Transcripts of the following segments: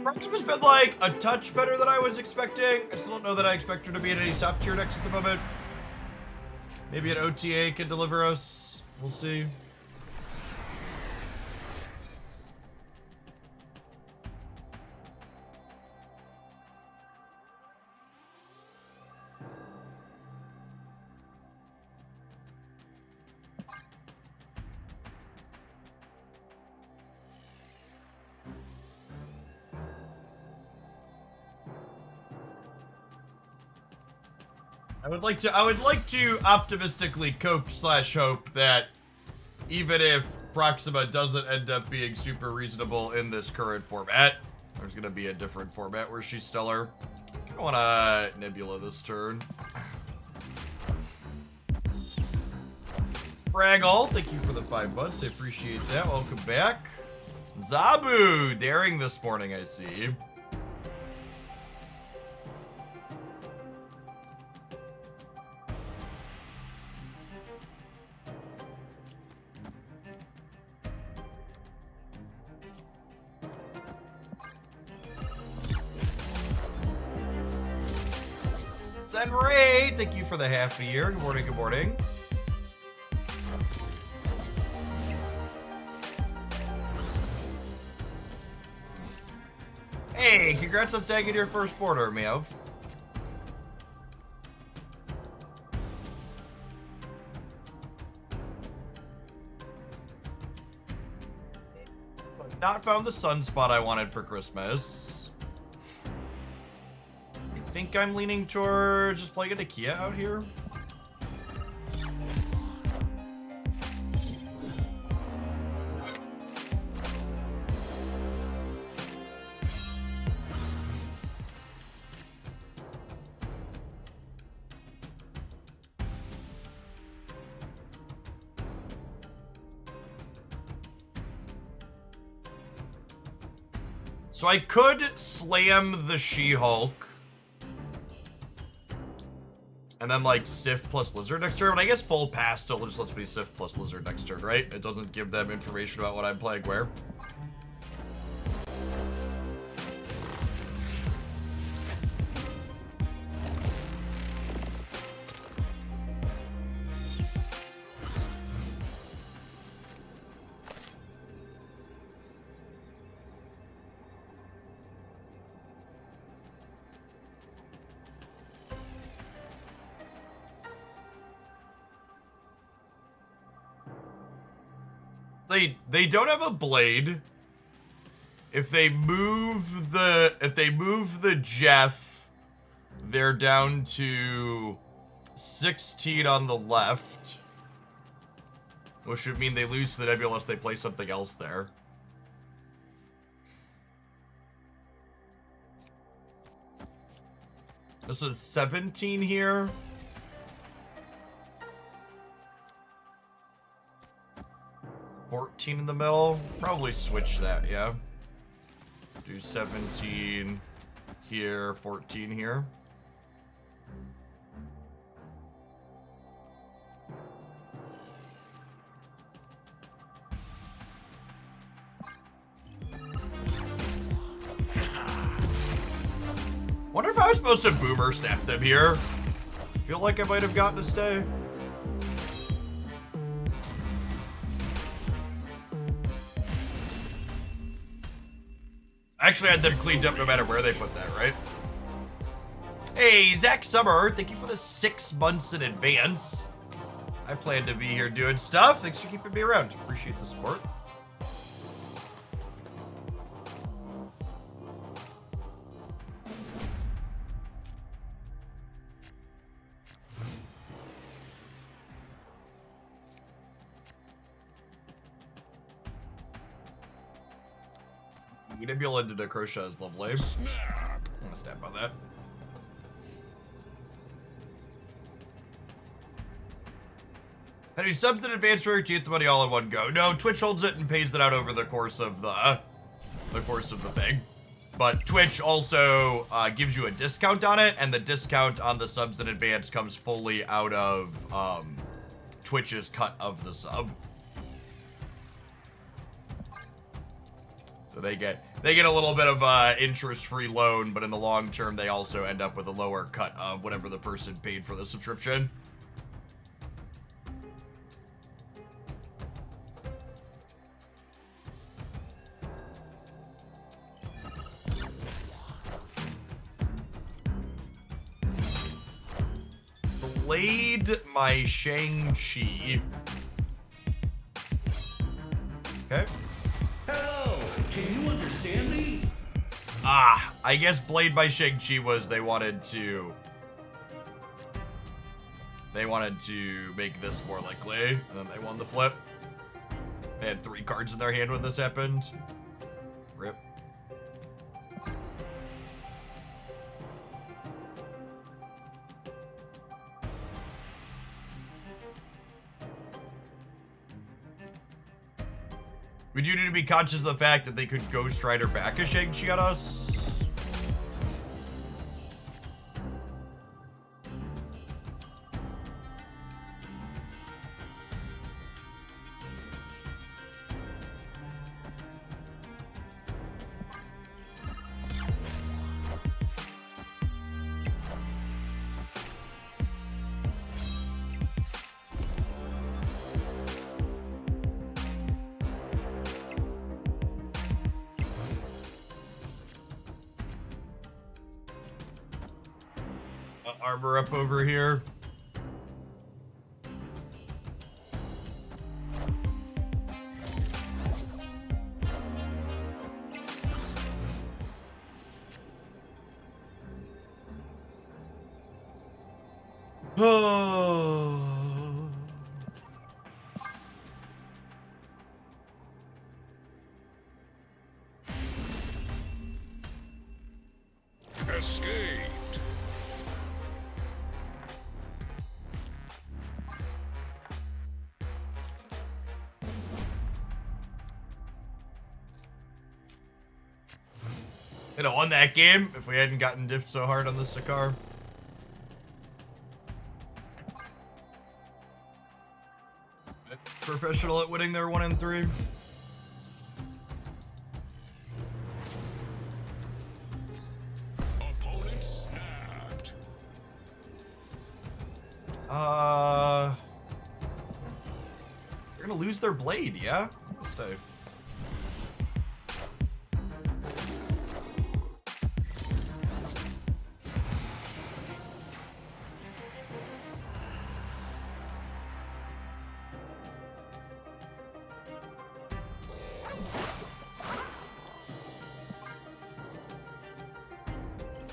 Proxima's been like a touch better than I was expecting. I still don't know that I expect her to be in any top tier decks at the moment. Maybe an OTA can deliver us. We'll see. I would like to optimistically cope/hope that even if Proxima doesn't end up being super reasonable in this current format, there's gonna be a different format where she's stellar. I wanna Nebula this turn. Fraggle, thank you for the 5 months. I appreciate that. Welcome back. Zabu, daring this morning, I see. Zenray, thank you for the half a year. Good morning, good morning. Hey, congrats on stacking your first border, Meow. Not found the sunspot I wanted for Christmas. I think I'm leaning towards just playing a Nakia out here. So I could slam the She-Hulk and then like Sif plus Lizard next turn, but I guess full pass still just lets me Sif plus Lizard next turn, right? It doesn't give them information about what I'm playing where. They don't have a blade. If they move the Jeff, they're down to 16 on the left, which would mean they lose to the Nebula unless they play something else there. This is 17 here. 14 in the middle. Probably switch that, yeah. Do 17 here, 14 here. Wonder if I was supposed to boomer snap them here. Feel like I might have gotten to stay. I actually had them cleaned up no matter where they put that, right? Hey, Zach Summer, thank you for the 6 months in advance. I plan to be here doing stuff. Thanks for keeping me around. Appreciate the support. Nebula into Necrosha is lovely. I'm gonna snap on that. How do you subs in advance or do you get the money all in one go? No, Twitch holds it and pays it out over the course of the thing. But Twitch also gives you a discount on it, and the discount on the subs in advance comes fully out of Twitch's cut of the sub. So they get They get a little bit of interest-free loan, but in the long term, they also end up with a lower cut of whatever the person paid for the subscription. Played my Shang-Chi. Okay. Hello, can you understand me? Ah, I guess Blade by Shang-Chi was they wanted to make this more likely, and then they won the flip. They had 3 cards in their hand when this happened. Rip. We do need to be conscious of the fact that they could Ghost Rider back a Shang-Chi on us. Armor up over here. Oh. Escaped. You know, on that game, if we hadn't gotten diffed so hard on the Sakar. Professional at winning their 1 and 3. Opponent snapped. They're gonna lose their blade, yeah? Let's stay.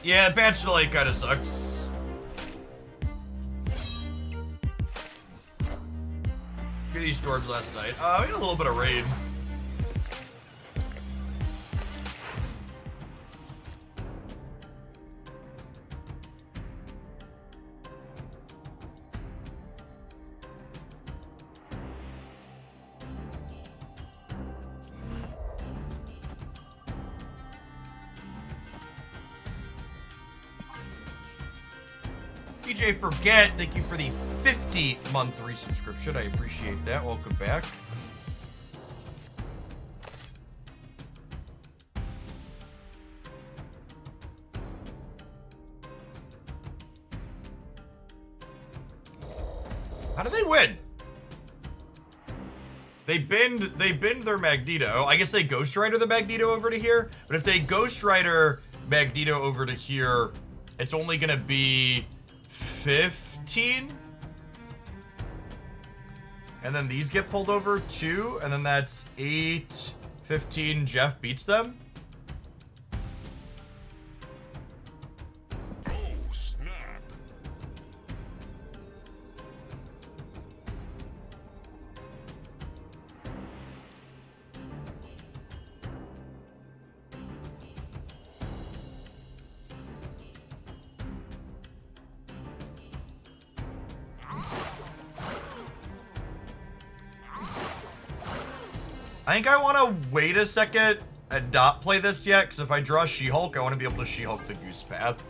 Yeah, patch delay kinda sucks. Good these storms last night. We had a little bit of rain. DJ Forget, thank you for the 50-month resubscription. I appreciate that. Welcome back. How do they win? They bend their Magneto. I guess they Ghost Rider the Magneto over to here. But if they Ghost Rider Magneto over to here, it's only gonna be 15, and then these get pulled over too, and then that's 8, 15. Jeff beats them. Oh, snap. I think I want to wait a second and not play this yet, because if I draw She-Hulk, I want to be able to She-Hulk the Goose Path.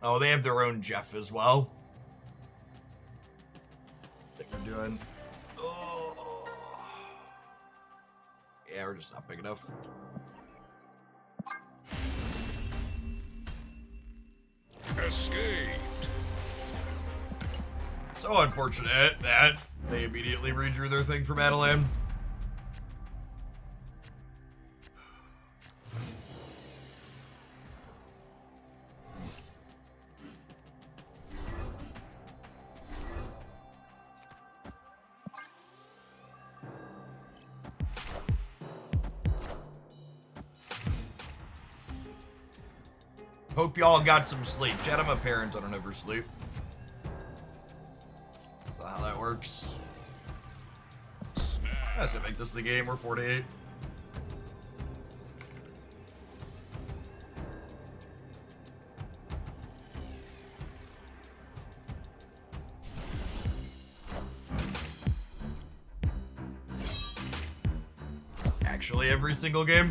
Oh, they have their own Jeff as well. I think we're doing... Oh. Yeah, we're just not big enough. Escaped. So unfortunate that they immediately redrew their thing for Madeline. Hope y'all got some sleep. Chat, I'm a parent, I don't ever sleep. That's not how that works. That's it, make this the game. We're 48. Actually, every single game.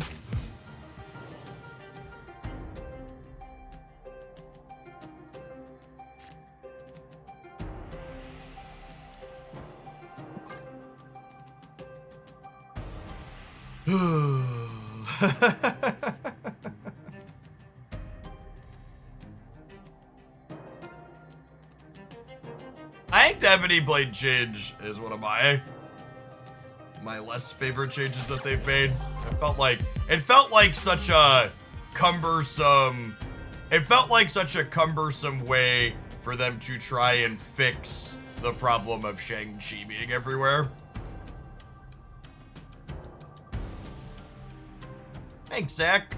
I think the Ebony Blade change is one of my less favorite changes that they've made. It felt like such a cumbersome way for them to try and fix the problem of Shang-Chi being everywhere. Thanks, Zach.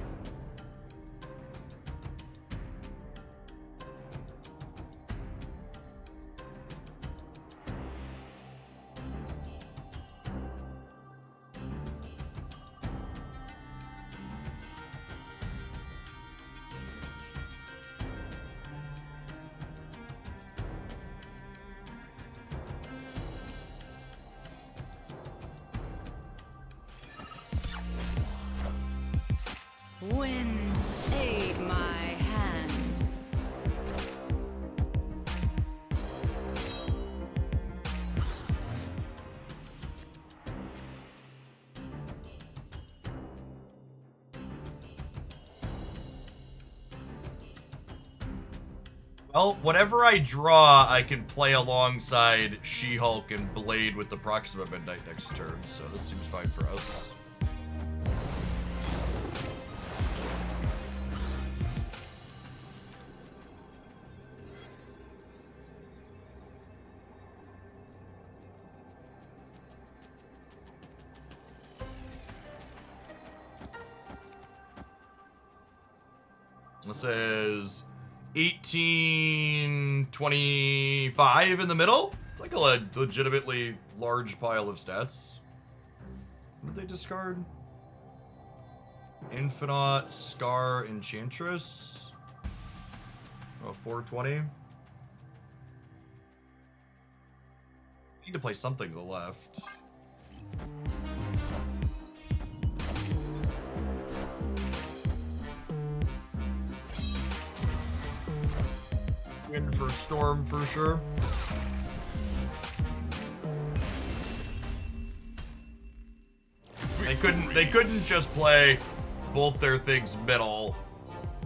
Wind, aid my hand. Well, whatever I draw, I can play alongside She-Hulk and Blade with the Proxima Midnight next turn, so this seems fine for us. This is 1825 in the middle. It's like a legitimately large pile of stats. What did they discard? Infinite, Scar, Enchantress. Oh, 420. Need to play something to the left. Wind for Storm for sure. They couldn't just play both their things middle,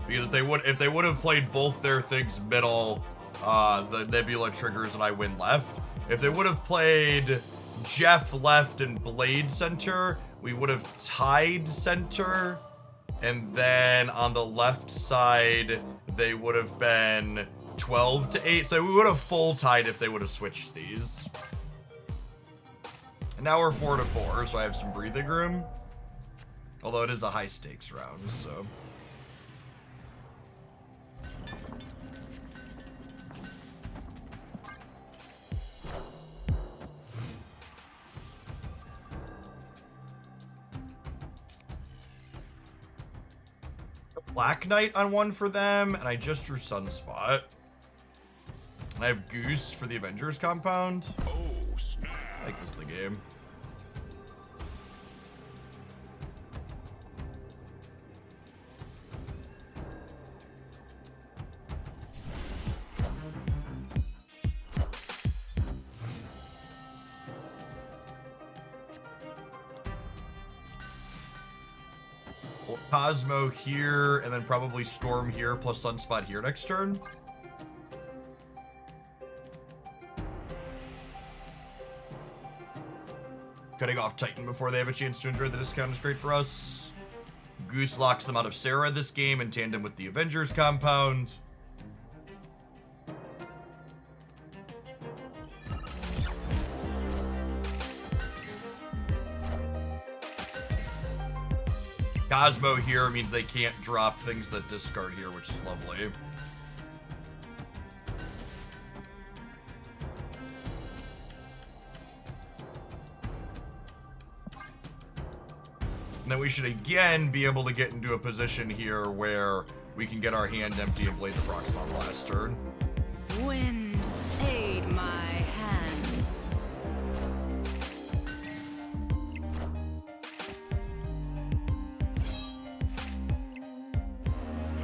because if they would have played both their things middle, the Nebula triggers and I win left. If they would have played Jeff left and Blade center, we would have tied center, and then on the left side they would have been 12 to 8, so we would have full tied if they would have switched these. And now we're 4 to 4, so I have some breathing room. Although it is a high stakes round, so. Black Knight on one for them, and I just drew Sunspot. And I have Goose for the Avengers compound. Oh, snap. I think this is the game. Cosmo here, and then probably Storm here, plus Sunspot here next turn. Cutting off Titan before they have a chance to enjoy the discount is great for us. Goose locks them out of Sarah this game in tandem with the Avengers compound. Cosmo here means they can't drop things that discard here, which is lovely. And then we should again be able to get into a position here where we can get our hand empty and play the Proxima last turn. Wind, aid my hand.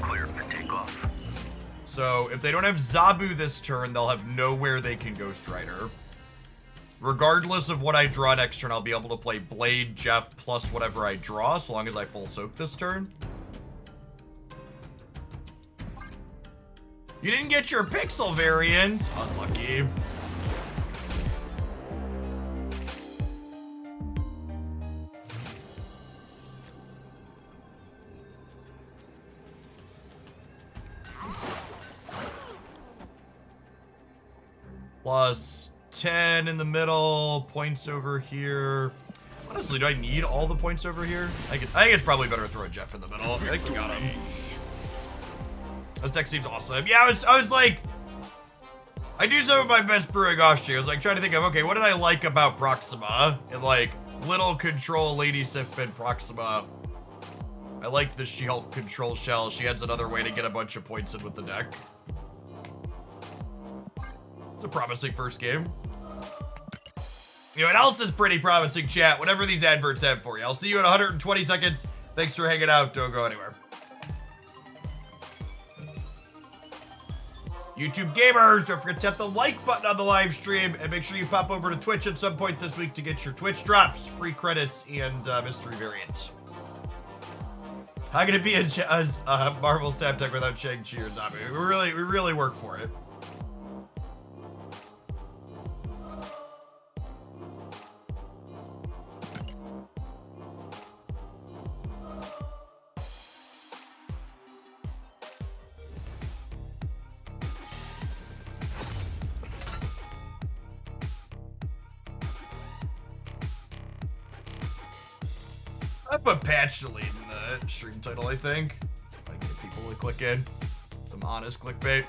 Clear for takeoff. So if they don't have Zabu this turn, they'll have nowhere they can Ghost Rider. Regardless of what I draw next turn, I'll be able to play Blade, Jeff, plus whatever I draw, so long as I full soak this turn. You didn't get your Pixel variant. Unlucky. Plus 10 in the middle, points over here. Honestly, do I need all the points over here? I think it's probably better to throw a Jeff in the middle. I think we got him. This deck seems awesome. Yeah, I was like, I do some of my best brewing offshoot. I was like trying to think of, okay, what did I like about Proxima? And like, little control Lady Sifpin Proxima. I like the She-Hulk control shell. She adds another way to get a bunch of points in with the deck. It's a promising first game. You know what else is pretty promising, chat? Whatever these adverts have for you. I'll see you in 120 seconds. Thanks for hanging out. Don't go anywhere. YouTube gamers, don't forget to tap the like button on the live stream, and make sure you pop over to Twitch at some point this week to get your Twitch drops, free credits, and mystery variant. How can it be a Marvel's Tap Deck without Shang-Chi or Zombie? We really work for it. I put patch delete in the stream title, I think. I get people to click in. Some honest clickbait.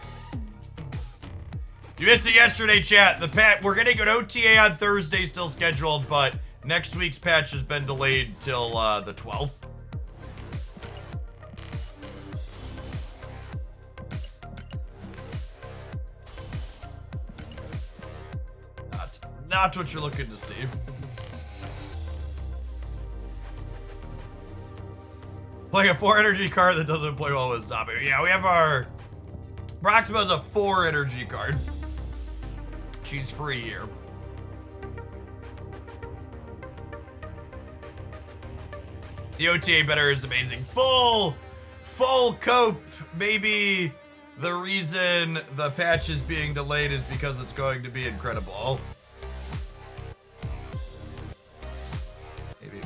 You missed it yesterday, chat. We're getting an OTA on Thursday, still scheduled, but next week's patch has been delayed till the 12th. Not what you're looking to see. Like a 4 energy card that doesn't play well with Zombie. Yeah, we have our Proxima's a 4 energy card. She's free here. The OTA better is amazing. Full cope. Maybe the reason the patch is being delayed is because it's going to be incredible.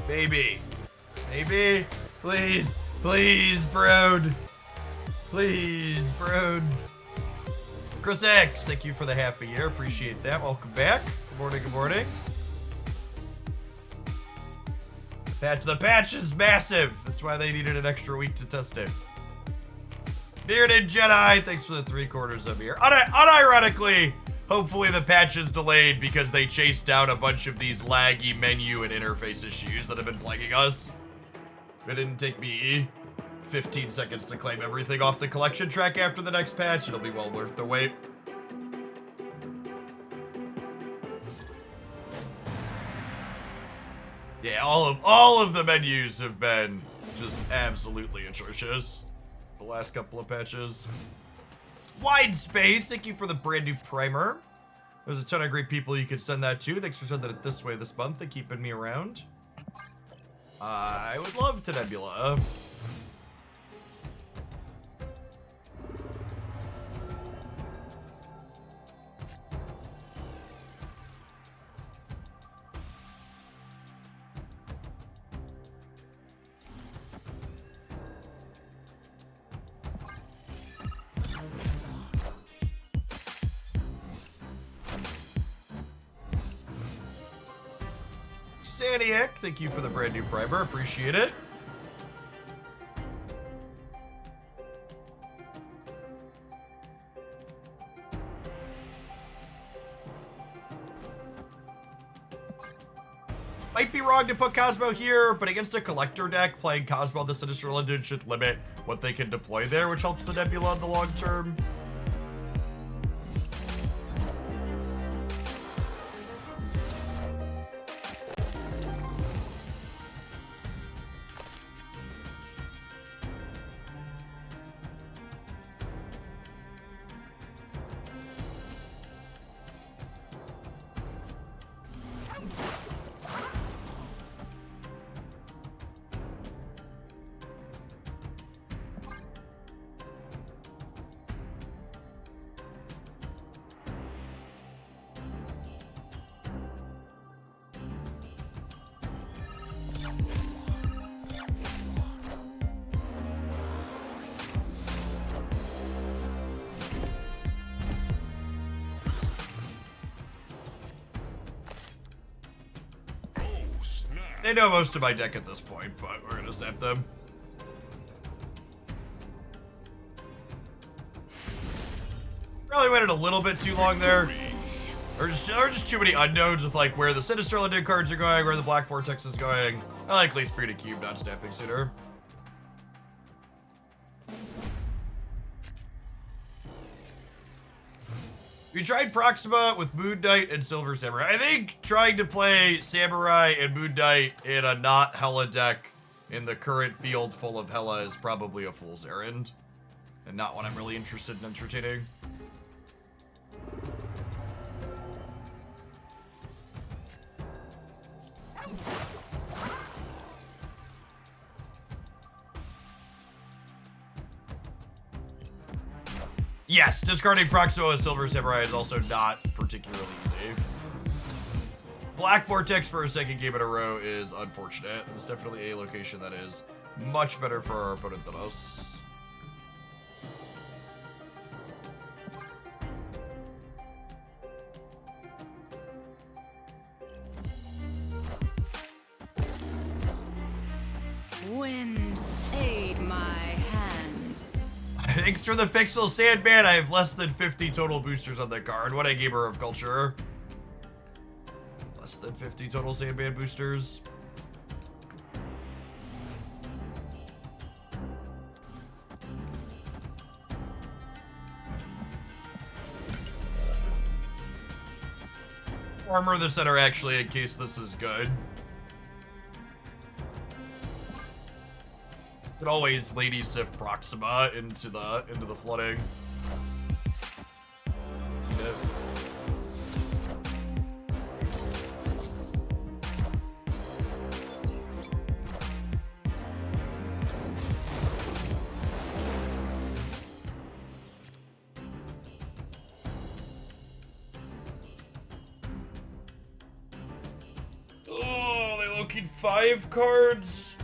Maybe. Please, Broad. Please, Broad. Chris X, thank you for the half a year. Appreciate that. Welcome back. Good morning. The patch is massive. That's why they needed an extra week to test it. Bearded Jedi, thanks for the 3/4 of here. Unironically, hopefully the patch is delayed because they chased down a bunch of these laggy menu and interface issues that have been plaguing us. It didn't take me 15 seconds to claim everything off the collection track after the next patch. It'll be well worth the wait. Yeah, all of the menus have been just absolutely atrocious the last couple of patches. Wide Space, thank you for the brand new primer. There's a ton of great people you could send that to. Thanks for sending it this way this month and keeping me around. I would love to Nebula. Saniac, thank you for the brand new primer. Appreciate it. Might be wrong to put Cosmo here, but against a collector deck, playing Cosmo the Sinister London should limit what they can deploy there, which helps the Nebula in the long term. They know most of my deck at this point, but we're gonna snap them. Probably waited a little bit too long there. There are just too many unknowns with like where the Sinister London cards are going, where the Black Vortex is going. I like least Spirit of Cube not snapping sooner. We tried Proxima with Moon Knight and Silver Samurai. I think trying to play Samurai and Moon Knight in a not Hela deck in the current field full of Hela is probably a fool's errand. And not what I'm really interested in entertaining. Yes, discarding Proxima with Silver Samurai is also not particularly easy. Black Vortex for a second game in a row is unfortunate. It's definitely a location that is much better for our opponent than us. Wind, aid my hand. Thanks for the Pixel Sandman. I have less than 50 total boosters on that card. What a gamer of culture. Less than 50 total Sandman boosters. Armor the center actually in case this is good. Could always Lady Sif Proxima into the flooding. Yep. Oh, they low-keyed 5 cards.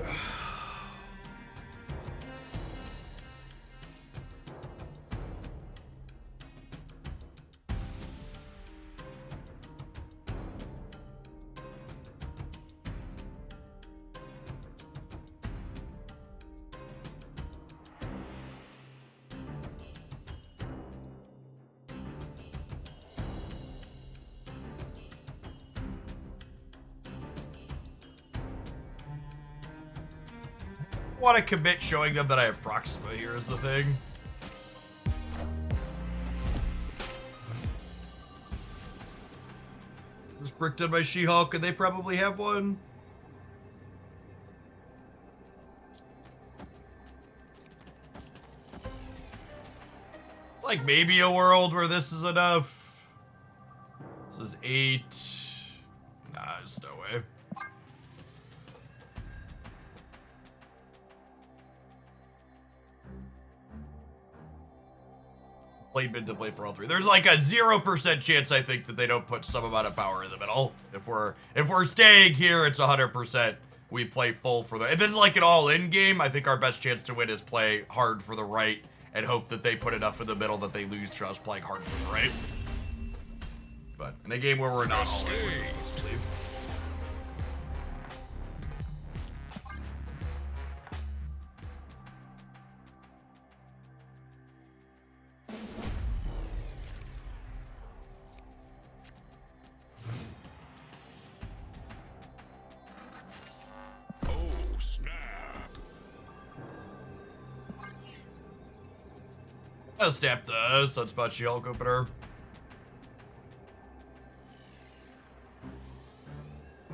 Want to commit showing them that I have Proxima here is the thing. Just bricked in my She-Hulk and they probably have one. Like maybe a world where this is enough. This is 8. Nah, there's no way. Played mid to play for all 3. There's like a 0% chance I think that they don't put some amount of power in the middle. If we're staying here, it's 100% we play full for the. If it's like an all-in game, I think our best chance to win is play hard for the right and hope that they put enough in the middle that they lose to us playing hard for the right. But in a game where we're not all in, we're just supposed to leave. I'll snap the Sunspot She-Hulk opener.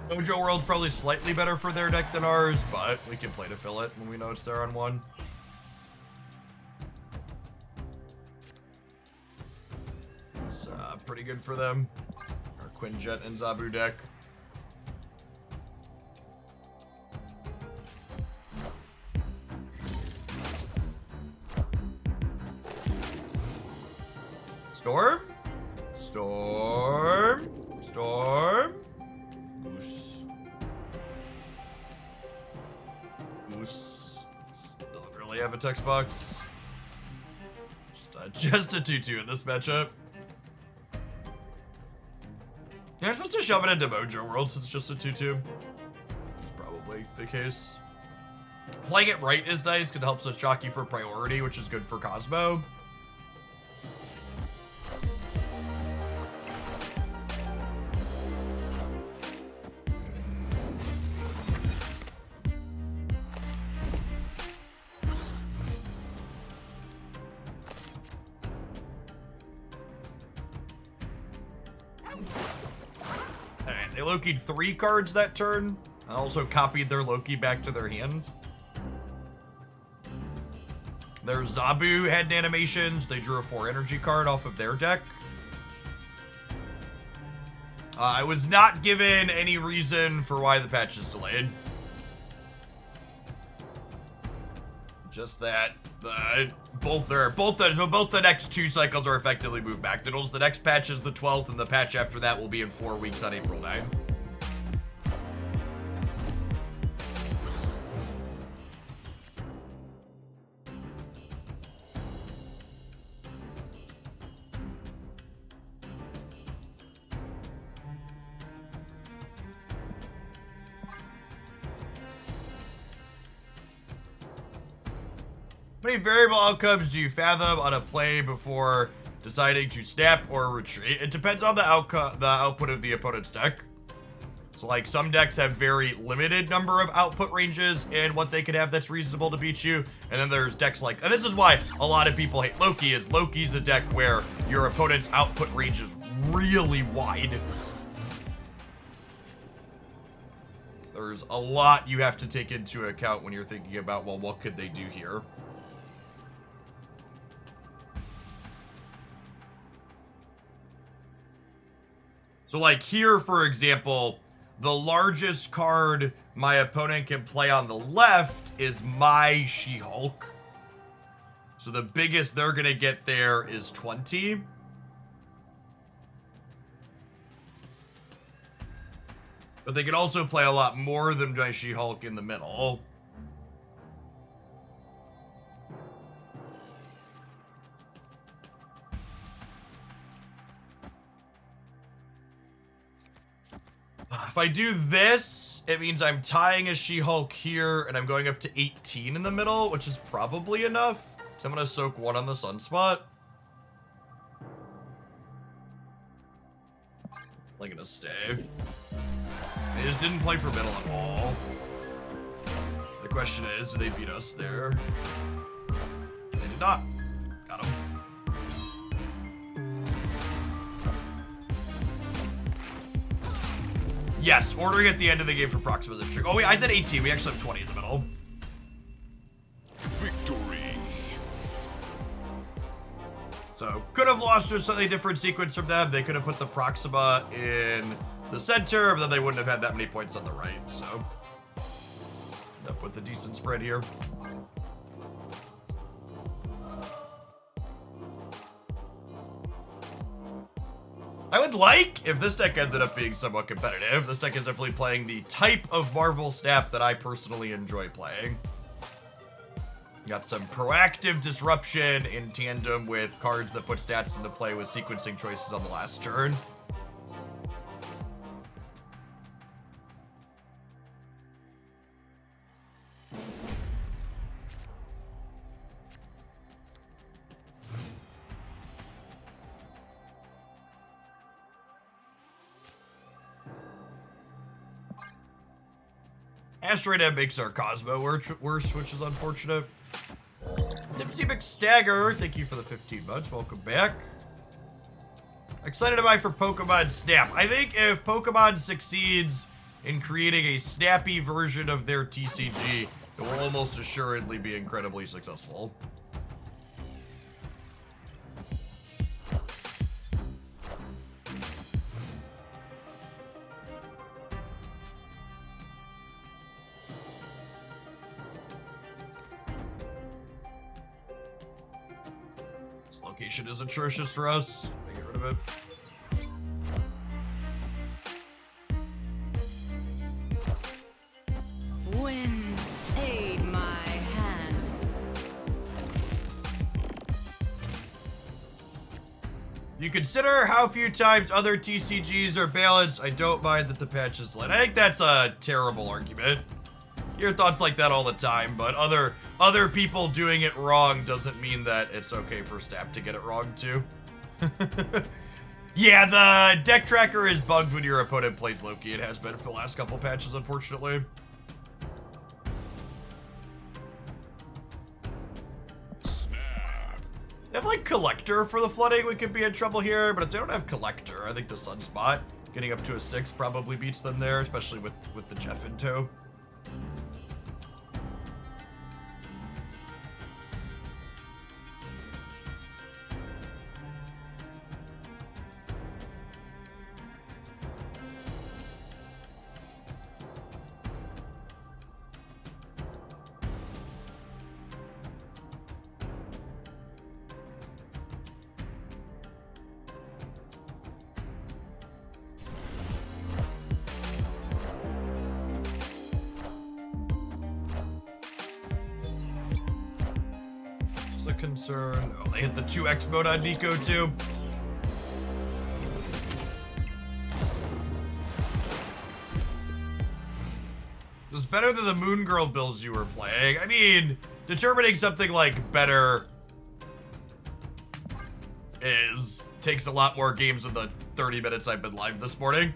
Mojo World's probably slightly better for their deck than ours, but we can play to fill it when we know it's there on one. It's pretty good for them. Our Quinjet and Zabu deck. Storm? Storm? Storm? Goose. Goose. Doesn't really have a text box. Just a 2-2 in this matchup. Yeah, I'm supposed to shove it into Mojo World since it's just a 2-2. That's probably the case. Playing it right is nice because it helps us jockey for priority, which is good for Cosmo. They Loki'd 3 cards that turn, and also copied their Loki back to their hand. Their Zabu had animations. They drew a 4 energy card off of their deck. I was not given any reason for why the patch is delayed. Just that both the next 2 cycles are effectively moved back. The next patch is the 12th, and the patch after that will be in 4 weeks on April 9th. How many variable outcomes do you fathom on a play before deciding to snap or retreat? It depends on the output of the opponent's deck. So like some decks have very limited number of output ranges and what they could have that's reasonable to beat you. And then there's decks like, and this is why a lot of people hate Loki, is Loki's a deck where your opponent's output range is really wide. There's a lot you have to take into account when you're thinking about, well, what could they do here? So like here, for example, the largest card my opponent can play on the left is my She-Hulk. So the biggest they're gonna get there is 20. But they can also play a lot more than my She-Hulk in the middle. If I do this, it means I'm tying a She-Hulk here, and I'm going up to 18 in the middle, which is probably enough. So I'm going to soak 1 on the Sunspot. I'm going to stay. They just didn't play for middle at all. The question is, do they beat us there? They did not. Got him. Yes, ordering at the end of the game for Proxima is true. Oh wait, I said 18. We actually have 20 in the middle. Victory. So, could have lost to a slightly different sequence from them. They could have put the Proxima in the center, but then they wouldn't have had that many points on the right. So, end up with a decent spread here. I would like if this deck ended up being somewhat competitive. This deck is definitely playing the type of Marvel Snap that I personally enjoy playing. Got some proactive disruption in tandem with cards that put stats into play with sequencing choices on the last turn. Asteroid M makes our Cosmo worse, which is unfortunate. Tipsy McStagger, thank you for the 15 months. Welcome back. Excited to buy for Pokemon Snap. I think if Pokemon succeeds in creating a snappy version of their TCG, it will almost assuredly be incredibly successful. This location is atrocious for us. I get rid of it. Wind, aid my hand. You consider how few times other TCGs are balanced. I don't mind that the patch is delayed. I think that's a terrible argument. You hear thoughts like that all the time, but other people doing it wrong doesn't mean that it's okay for Snap to get it wrong too. Yeah, the deck tracker is bugged when your opponent plays Loki. It has been for the last couple patches, unfortunately. They have like Collector for the flooding. We could be in trouble here, but if they don't have Collector, I think the Sunspot getting up to a 6 probably beats them there, especially with the Jeff in tow. Concern. Oh, they hit the 2x mode on Nico too. It was better than the Moon Girl builds you were playing. I mean, determining something like better takes a lot more games than the 30 minutes I've been live this morning.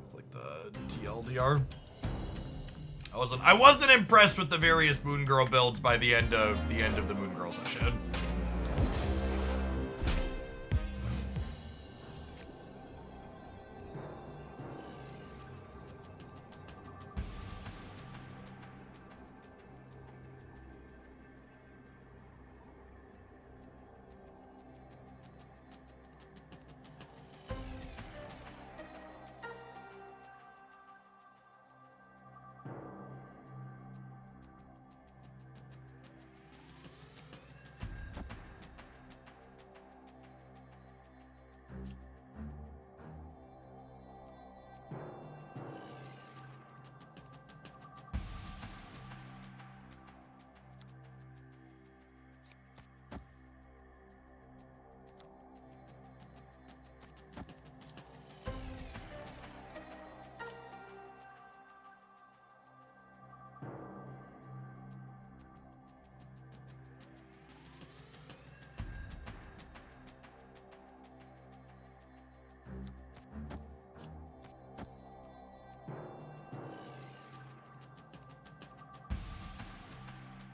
It's like the TLDR. I wasn't impressed with the various Moon Girl builds by the end of the Moon Girl session.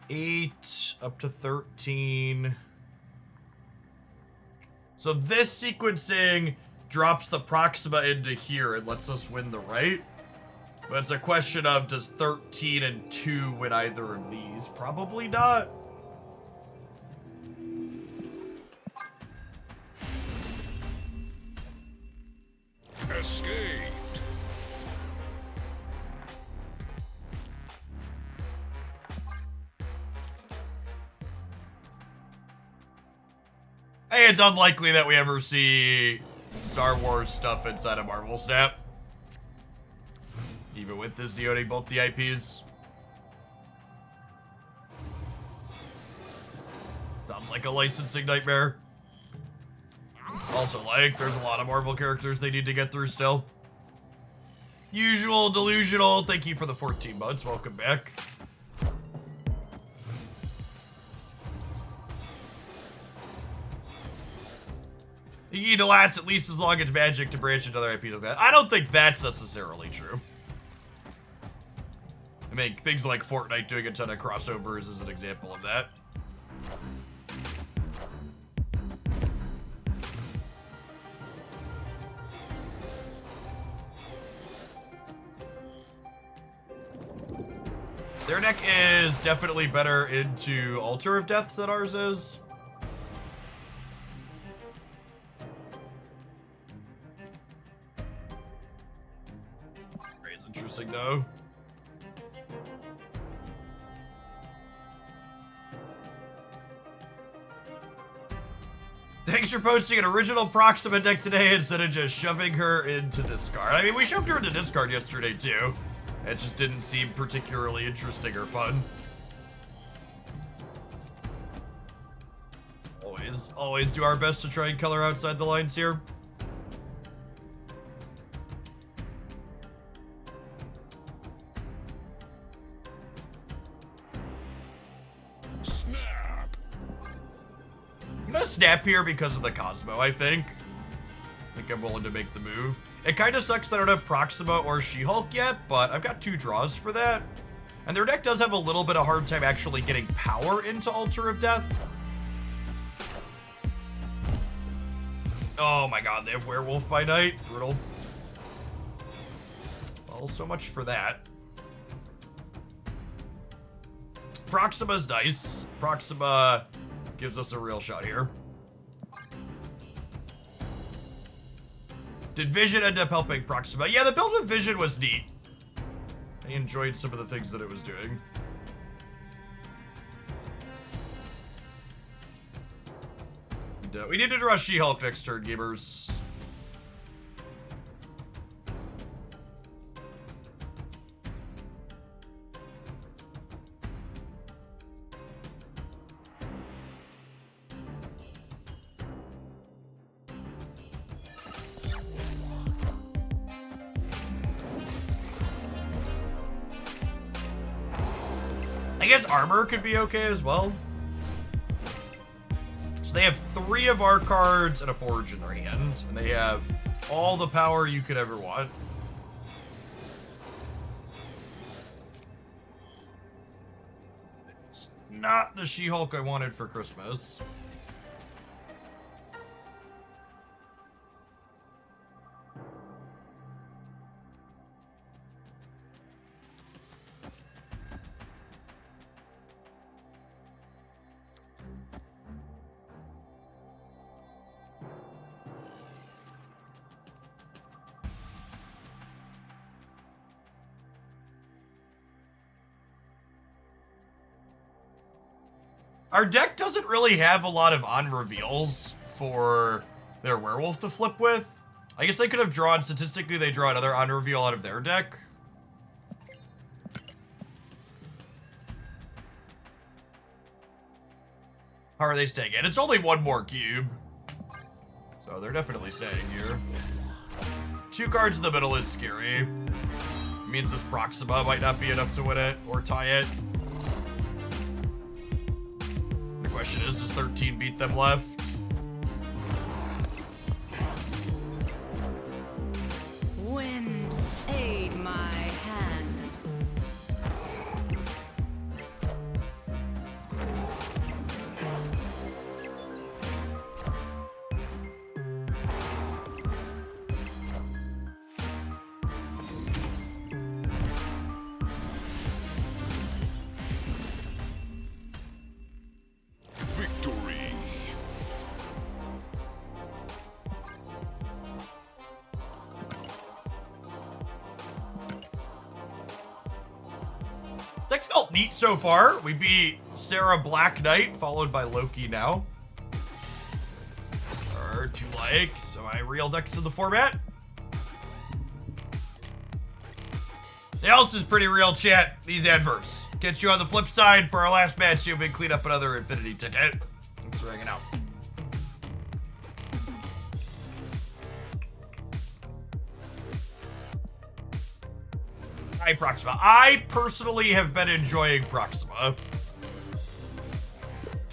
Eight up to 13. So this sequencing drops the Proxima into here and lets us win the right. But it's a question of, does 13 and 2 win either of these? Probably not. Escaped. I think it's unlikely that we ever see Star Wars stuff inside of Marvel Snap. Even with this deoding both the IPs. Sounds like a licensing nightmare. Also, like, there's a lot of Marvel characters they need to get through still. Usual Delusional, thank you for the 14 months. Welcome back. You need to last at least as long as Magic to branch into other IPs like that. I don't think that's necessarily true. think things like Fortnite doing a ton of crossovers is an example of that. Their deck is definitely better into Altar of Deaths than ours is. It's interesting though. Thanks for posting an original Proxima deck today instead of just shoving her into discard. I mean, we shoved her into discard yesterday too. It just didn't seem particularly interesting or fun. Always do our best to try and color outside the lines here. Snap. I'm gonna snap here because of the Cosmo, I think. I think I'm willing to make the move. It kind of sucks that I don't have Proxima or She-Hulk yet, but I've got 2 draws for that. And their deck does have a little bit of hard time actually getting power into Altar of Death. Oh my god, they have Werewolf by Night. Brutal. Well, so much for that. Proxima's nice. Proxima gives us a real shot here. Did Vision end up helping Proxima? Yeah, the build with Vision was neat. I enjoyed some of the things that it was doing. And, we need to draw She-Hulk next turn, gamers. I guess armor could be okay as well. So they have 3 of our cards and a Forge in their hand, and they have all the power you could ever want. It's not the She-Hulk I wanted for Christmas. Our deck doesn't really have a lot of on-reveals for their Werewolf to flip with. I guess they could have drawn, statistically, they draw another on-reveal out of their deck. How are they staying in? It's only 1 more cube. So they're definitely staying here. 2 cards in the middle is scary. It means this Proxima might not be enough to win it or tie it. The question is, does 13 beat them left? Wind, aid my hand. Victory. Deck's felt neat so far. We beat Sarah Black Knight, followed by Loki now. Or 2 like semi-real decks in the format. The else is pretty real, chat. These adverbs. Catch you on the flip side for our last match. See if we can clean up another Infinity ticket. Thanks for hanging out. Hi, Proxima. I personally have been enjoying Proxima.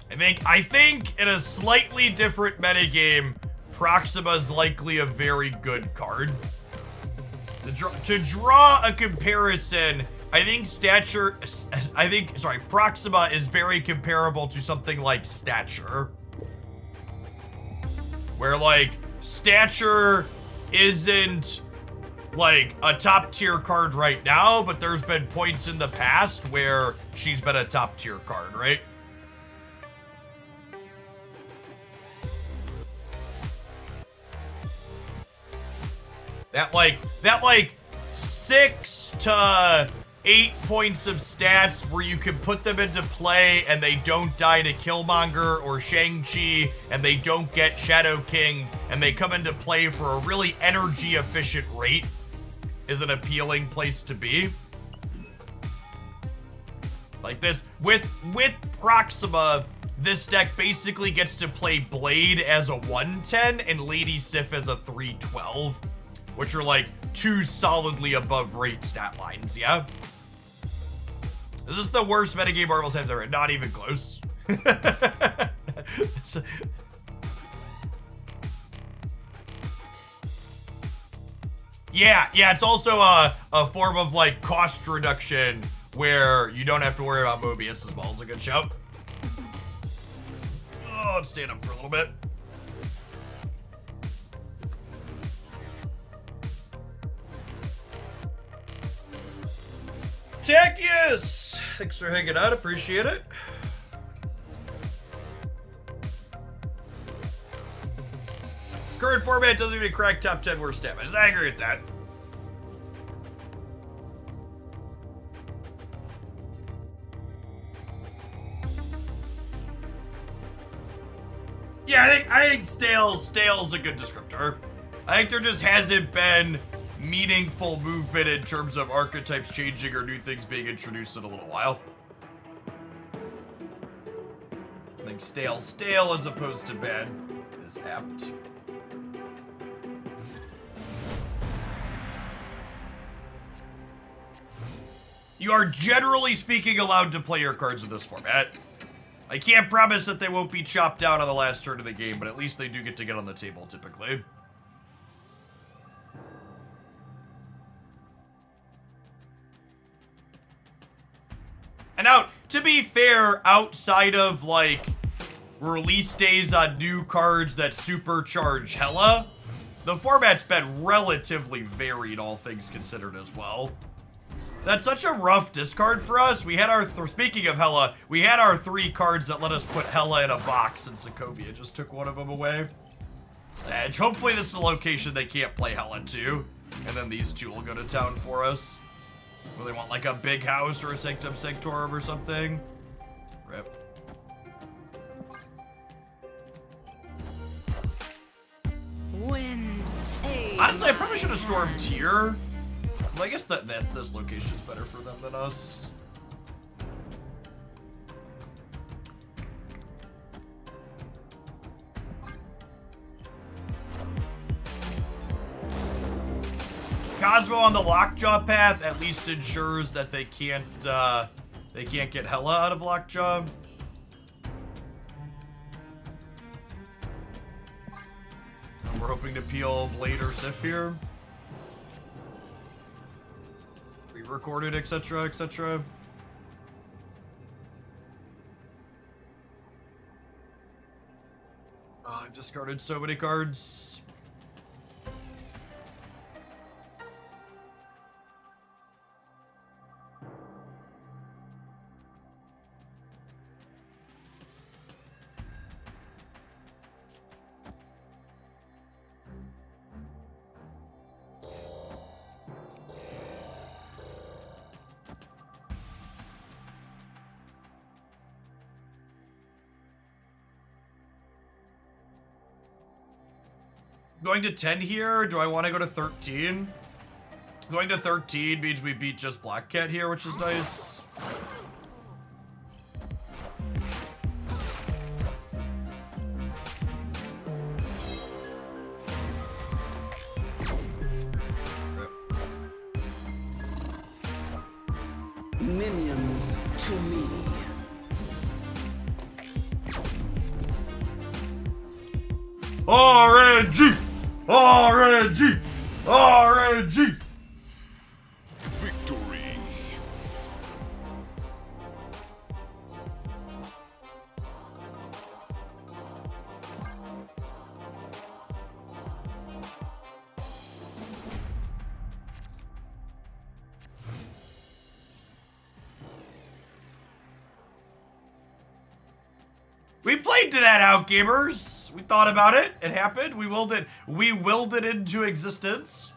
I think in a slightly different metagame, Proxima is likely a very good card. to draw a comparison, I think Proxima is very comparable to something like Stature. Where, like, Stature isn't, like, a top tier card right now, but there's been points in the past where she's been a top tier card, right? That like 6 to 8 points of stats where you can put them into play and they don't die to Killmonger or Shang-Chi and they don't get Shadow King and they come into play for a really energy efficient rate is an appealing place to be. Like this, with Proxima, this deck basically gets to play Blade as a 110 and Lady Sif as a 312, which are like 2 solidly above rate stat lines, yeah? This is the worst metagame Marvel's have ever. Not even close. Yeah, it's also a form of like cost reduction where you don't have to worry about Mobius as well. It's a good shout. Oh, let's stand up for a little bit. Takius! Thanks for hanging out, appreciate it. Current format doesn't even crack top 10 worst damage. I agree with that. Yeah, I think stale's a good descriptor. I think there just hasn't been meaningful movement in terms of archetypes changing or new things being introduced in a little while. I think stale as opposed to bad is apt. You are generally speaking allowed to play your cards in this format. I can't promise that they won't be chopped down on the last turn of the game, but at least they do get to get on the table typically. And now, to be fair, outside of, like, release days on new cards that supercharge Hela, the format's been relatively varied, all things considered as well. That's such a rough discard for us. We had our, speaking of Hela, we had our 3 cards that let us put Hela in a box, and Sokovia just took one of them away. Sag. Hopefully this is a location they can't play Hela to, and then these 2 will go to town for us. Where they want like a big house or a Sanctum Sanctorum or something. Rip. Wind, Honestly, I probably should have stormed here. Well, I guess that this location's better for them than us. Cosmo on the Lockjaw path at least ensures that they can't get Hela out of Lockjaw. And we're hoping to peel Blade or Sif here. Re-recorded, etc., etc. Oh, I've discarded so many cards. Going to 10 here, or do I want to go to 13? Going to 13 means we beat just Black Cat here, which is nice. Minions to me. RNG! RNG! RNG! We played to that out, gamers. We thought about it. It happened. We willed it into existence.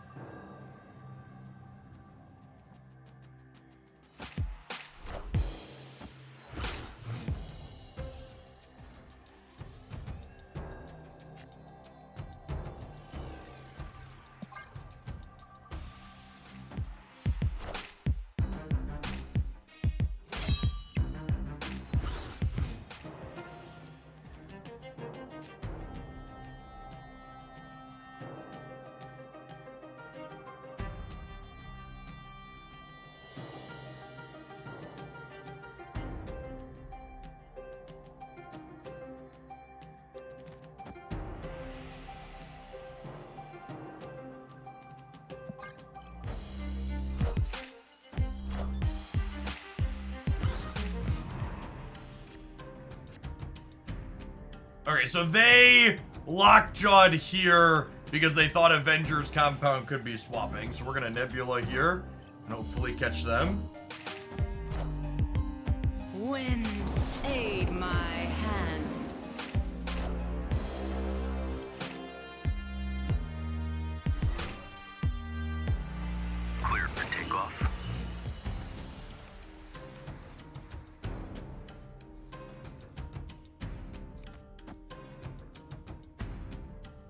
Okay, so they lockjawed here because they thought Avengers Compound could be swapping. So we're gonna Nebula here and hopefully catch them. Wind, aid my hand. Clear for takeoff.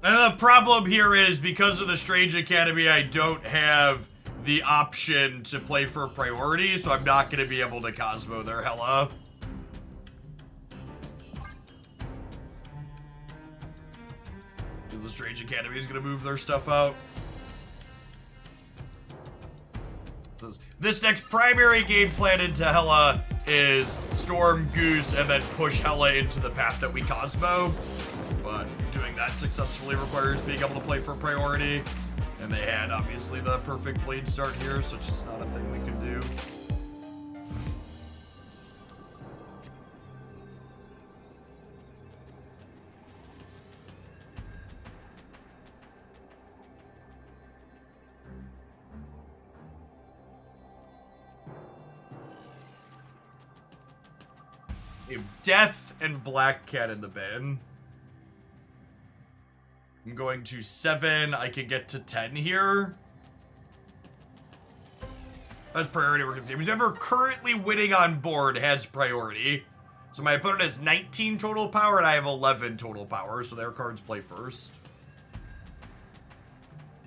And the problem here is because of the Strange Academy, I don't have the option to play for priority, so I'm not going to be able to Cosmo their Hela. The Strange Academy is going to move their stuff out. It says, this next primary game plan into Hela is Storm, Goose, and then push Hela into the path that we Cosmo. But doing that successfully requires being able to play for priority. And they had, obviously, the perfect blade start here, so it's just not a thing we can do. We have Death and Black Cat in the bin. I'm going to 7. I can get to 10 here. That's priority work in this game. Whoever currently winning on board has priority. So my opponent has 19 total power and I have 11 total power. So their cards play first.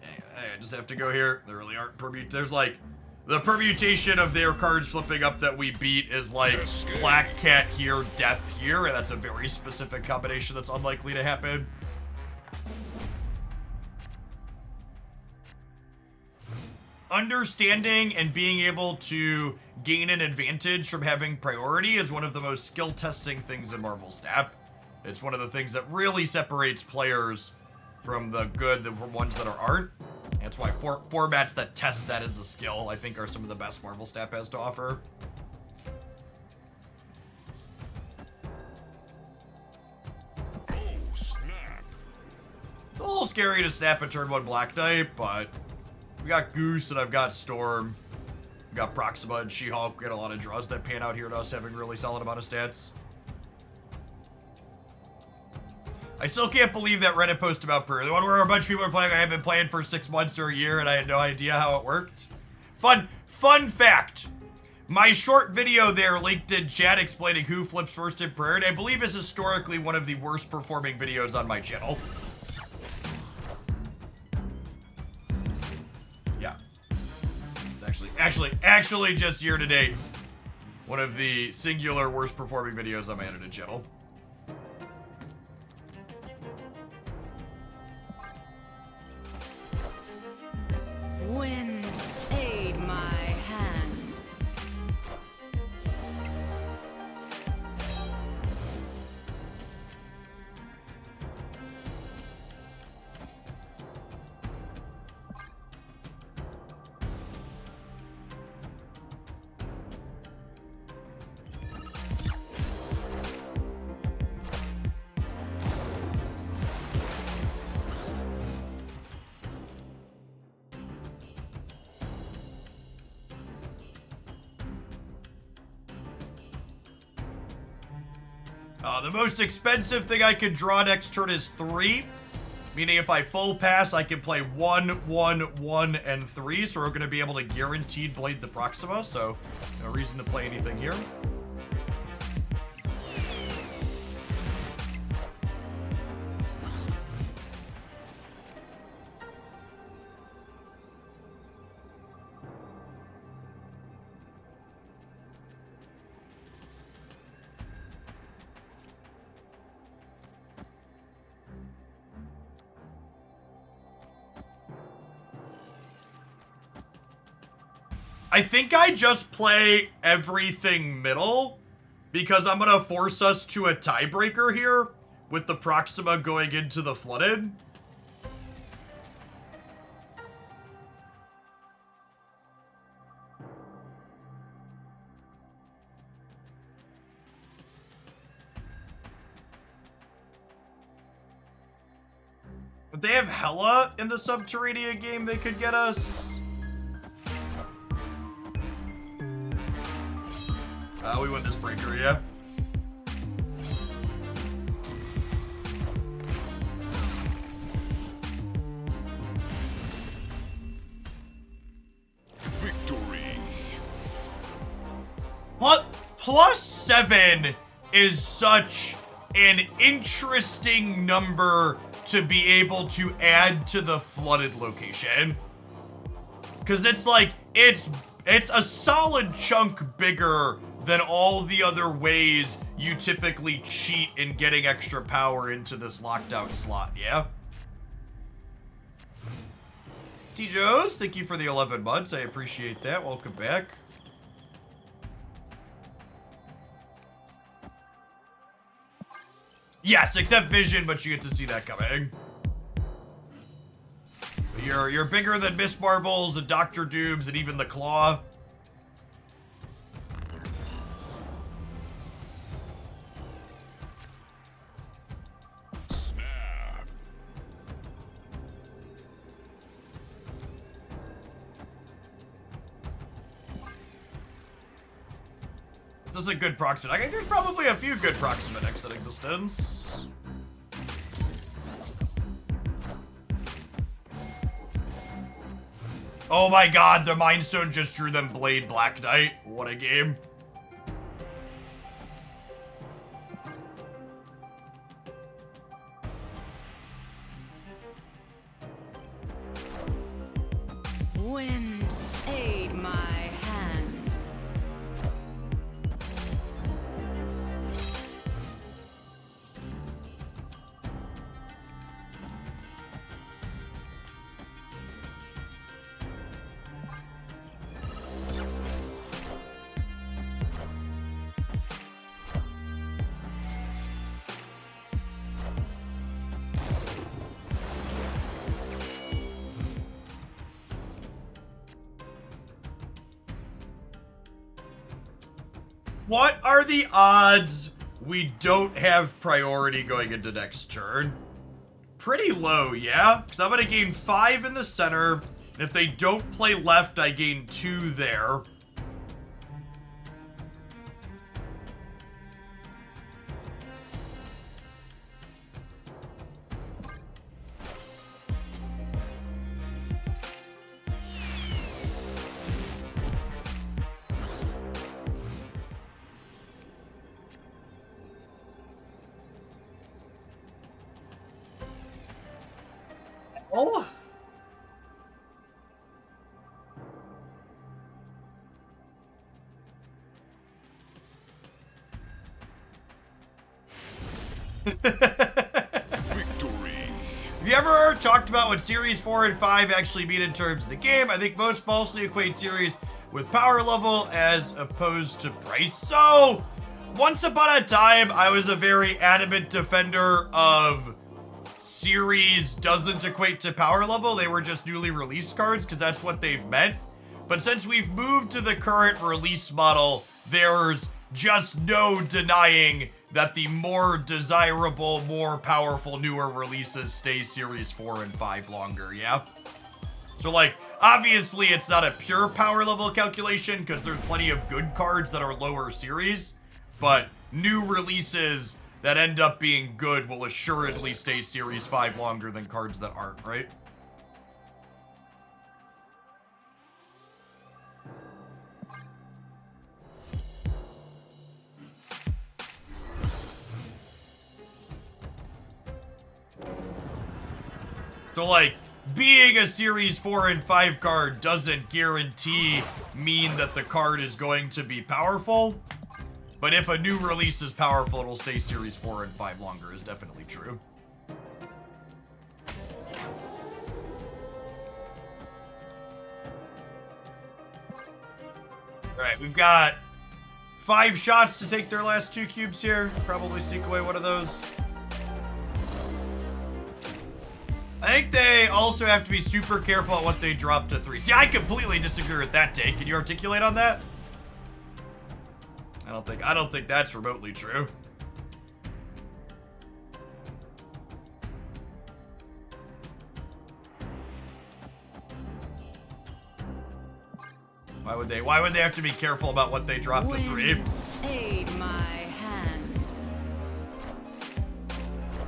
I just have to go here. There really aren't there's like the permutation of their cards flipping up that we beat is like Black Cat here, Death here, and that's a very specific combination that's unlikely to happen. Understanding and being able to gain an advantage from having priority is one of the most skill testing things in Marvel Snap. It's one of the things that really separates players from the good from ones that aren't. That's why formats that test that as a skill, I think, are some of the best Marvel Snap has to offer. Oh, snap. It's a little scary to snap a turn 1 Black Knight, but we got Goose and I've got Storm. We got Proxima and She-Hulk. We got a lot of draws that pan out here to us having really solid amount of stats. I still can't believe that Reddit post about Prayer. The one where a bunch of people are playing, I have been playing for 6 months or a year and I had no idea how it worked. Fun fact. My short video there linked in chat explaining who flips first in Prayer, and I believe is historically one of the worst performing videos on my channel. Yeah. It's actually just year to date, one of the singular worst performing videos on my edited channel. Wind, aid my hand. The most expensive thing I can draw next turn is 3. Meaning if I full pass, I can play 1, 1, 1, and 3. So we're going to be able to guaranteed blade the Proxima. So no reason to play anything here. I think I just play everything middle because I'm going to force us to a tiebreaker here with the Proxima going into the flooded. But they have Hella in the Subterranea game they could get us. We win this breaker, yeah. Victory. +7 is such an interesting number to be able to add to the flooded location. Because it's like, it's a solid chunk bigger than all the other ways you typically cheat in getting extra power into this locked out slot, yeah? T-Joes, thank you for the 11 months. I appreciate that. Welcome back. Yes, except vision, but you get to see that coming. You're bigger than Miss Marvels and Dr. Dooms and even the Claw. Snap. Is this a good Proxima? I think there's probably a few good Proxima decks in existence. Oh my god, the Mind Stone just drew them Blade Black Knight. What a game. Wind, aid my hand. What are the odds we don't have priority going into next turn? Pretty low, yeah? Because I'm going to gain 5 in the center. And if they don't play left, I gain 2 there. Oh. Victory. Have you ever talked about what Series 4 and 5 actually mean in terms of the game? I think most falsely equate series with power level as opposed to price. So, once upon a time, I was a very adamant defender of series doesn't equate to power level. They were just newly released cards because that's what they've meant. But since we've moved to the current release model, there's just no denying that the more desirable, more powerful, newer releases stay Series 4 and 5 longer, yeah? So, like, obviously it's not a pure power level calculation because there's plenty of good cards that are lower series, but new releases that end up being good will assuredly stay Series 5 longer than cards that aren't, right? So, like, being a Series 4 and 5 card doesn't mean that the card is going to be powerful. But if a new release is powerful, it'll stay Series 4 and 5 longer is definitely true. Alright, we've got 5 shots to take their last 2 cubes here. Probably sneak away one of those. I think they also have to be super careful at what they drop to 3. See, I completely disagree with that take. Can you articulate on that? I don't think that's remotely true. Why would they have to be careful about what they drop to 3? Wind, aid my hand.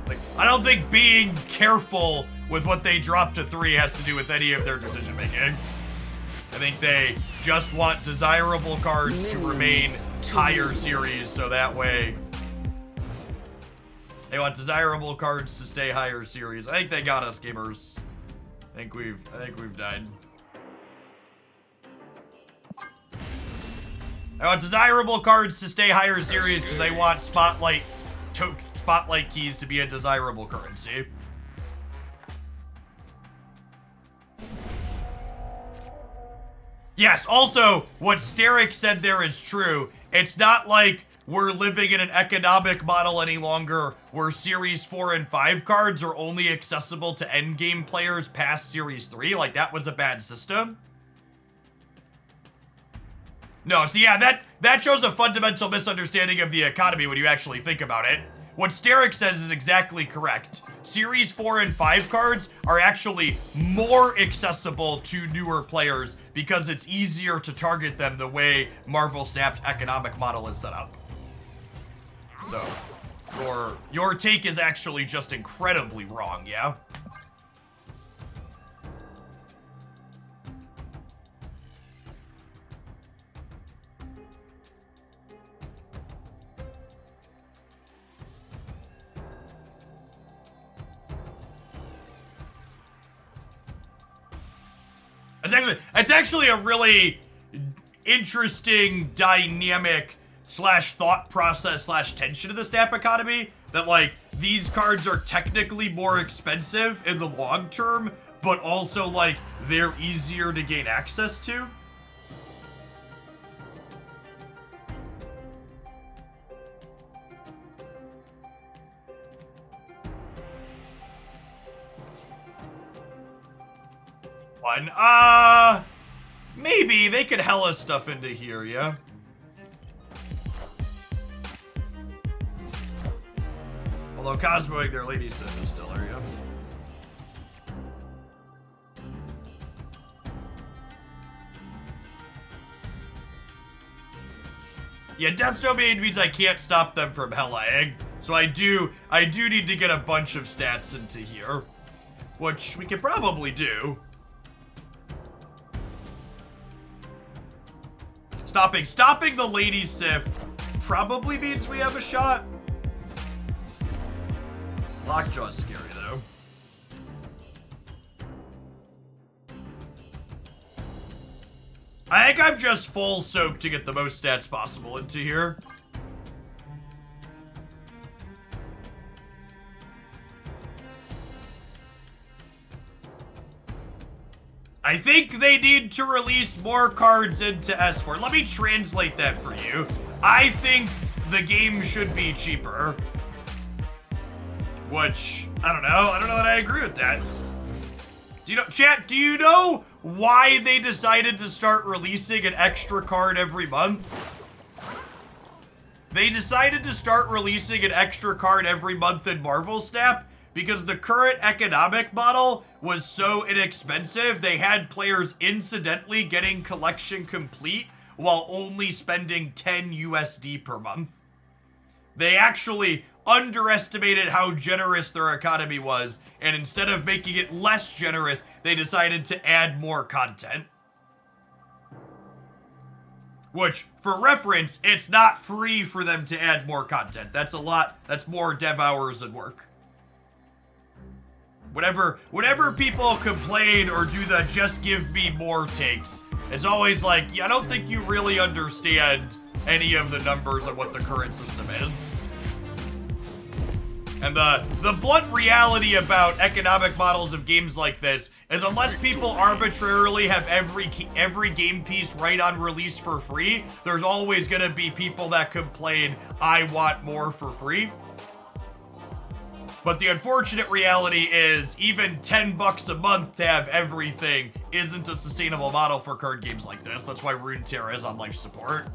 Like, I don't think being careful with what they drop to 3 has to do with any of their decision making. I think they just want desirable cards to remain higher series, so that way they want desirable cards to stay higher series. I think they got us, gamers. I think we've died. I want desirable cards to stay higher series because they want spotlight keys to be a desirable currency. Yes, also, what Steric said there is true. It's not like we're living in an economic model any longer where Series 4 and 5 cards are only accessible to endgame players past Series 3. Like, that was a bad system. No, so yeah, that shows a fundamental misunderstanding of the economy when you actually think about it. What Steric says is exactly correct. Series 4 and 5 cards are actually more accessible to newer players because it's easier to target them the way Marvel Snap's economic model is set up. So, your take is actually just incredibly wrong, yeah? It's actually a really interesting dynamic slash thought process slash tension of the snap economy that, like, these cards are technically more expensive in the long term, but also, like, they're easier to gain access to. Maybe they could hella stuff into here, yeah? Although Cosmoing their Lady Sith is still there, yeah? Yeah, Death's Domain means I can't stop them from Hella-ing. So I do need to get a bunch of stats into here. Which we could probably do. Stopping the Lady Sith probably means we have a shot. Lockjaw's scary, though. I think I'm just full soak to get the most stats possible into here. I think they need to release more cards into S4. Let me translate that for you. I think the game should be cheaper. Which, I don't know. I don't know that I agree with that. Do you know, chat, do you know why they decided to start releasing an extra card every month? They decided to start releasing an extra card every month in Marvel Snap because the current economic model was so inexpensive, they had players incidentally getting collection complete while only spending 10 USD per month. They actually underestimated how generous their economy was, and instead of making it less generous, they decided to add more content. Which, for reference, it's not free for them to add more content. That's more dev hours and work. Whenever people complain or do the just give me more takes, it's always like, yeah, I don't think you really understand any of the numbers of what the current system is. And the blunt reality about economic models of games like this is unless people arbitrarily have every game piece right on release for free, there's always gonna be people that complain, I want more for free. But the unfortunate reality is even $10 a month to have everything isn't a sustainable model for card games like this. That's why Runeterra is on life support.